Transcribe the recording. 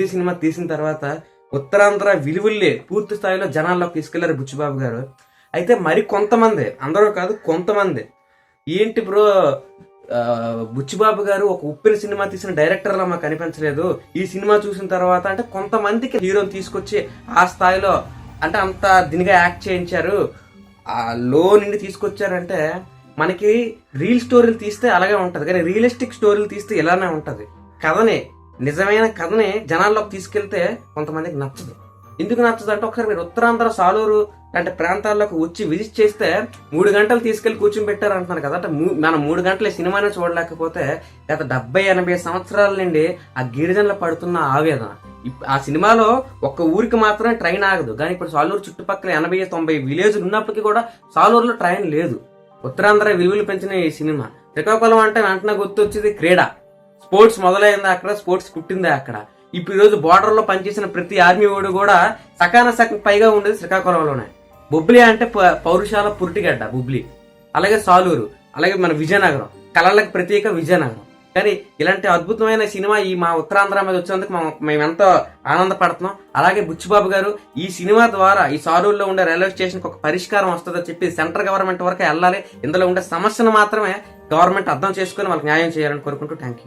ఈ సినిమా తీసిన తర్వాత ఉత్తరాంధ్ర విలువల్లే పూర్తి స్థాయిలో జనాల్లోకి తీసుకెళ్లారు బుచ్చిబాబు గారు. అయితే మరి కొంతమంది, అందరూ కాదు కొంతమంది, ఏంటి బ్రో బుచ్చిబాబు గారు ఒక ఉప్పిన సినిమా తీసిన డైరెక్టర్లా మాకు అనిపించలేదు ఈ సినిమా చూసిన తర్వాత అంటే కొంతమందికి హీరోని తీసుకొచ్చి ఆ స్థాయిలో అంటే అంత దీనిగా యాక్ట్ చేయించారు, ఆ లో నుండి తీసుకొచ్చారంటే మనకి రియల్ స్టోరీలు తీస్తే అలాగే ఉంటది, కానీ రియలిస్టిక్ స్టోరీలు తీస్తే ఇలానే ఉంటది. కథని, నిజమైన కథని జనాల్లోకి తీసుకెళ్తే కొంతమందికి నచ్చదు. ఎందుకు నచ్చదు అంటే ఒకసారి మీరు ఉత్తరాంధ్ర సాలూరు లాంటి ప్రాంతాల్లోకి వచ్చి విజిట్ చేస్తే 3 గంటలు తీసుకెళ్లి కూర్చొని పెట్టారు అంటున్నారు కదా. అంటే మనం 3 గంటల సినిమానే చూడలేకపోతే గత 70-80 సంవత్సరాల నుండి ఆ గిరిజనులు పడుతున్న ఆవేదన, ఆ సినిమాలో ఒక్క ఊరికి మాత్రమే ట్రైన్ ఆగదు, కానీ ఇప్పుడు సాలూరు చుట్టుపక్కల 80-90 విలేజ్లు ఉన్నప్పటికీ కూడా సాలూరులో ట్రైన్ లేదు. ఉత్తరాంధ్ర విలువలు పెంచిన ఈ సినిమా. శ్రీకాకుళం అంటే వెంటనే గుర్తొచ్చేది క్రీడ, స్పోర్ట్స్ మొదలైందా అక్కడ, స్పోర్ట్స్ పుట్టిందా అక్కడ. ఇప్పుడు ఈ రోజు బార్డర్ లో పనిచేసిన ప్రతి ఆర్మీ వాడు కూడా సకాన పైగా ఉండేది శ్రీకాకుళంలోనే. బొబ్బిలి అంటే పౌరుషాల పురిటిగడ్డ బొబ్బిలి, అలాగే సాలూరు, అలాగే మన విజయనగరం, కళలకు ప్రత్యేక విజయనగరం. కానీ ఇలాంటి అద్భుతమైన సినిమా ఈ మా ఉత్తరాంధ్ర మీద వచ్చినందుకు మేము ఎంతో ఆనందపడుతున్నాం. అలాగే బుచ్చిబాబు గారు ఈ సినిమా ద్వారా ఈ సాలూరులో ఉండే రైల్వే స్టేషన్ కి ఒక పరిష్కారం వస్తుందని చెప్పి సెంట్రల్ గవర్నమెంట్ వరకు వెళ్ళాలి, ఇందులో ఉండే సమస్యను మాత్రమే గవర్నమెంట్ అర్థం చేసుకుని వాళ్ళకి న్యాయం చేయాలని కోరుకుంటూ థ్యాంక్ యూ.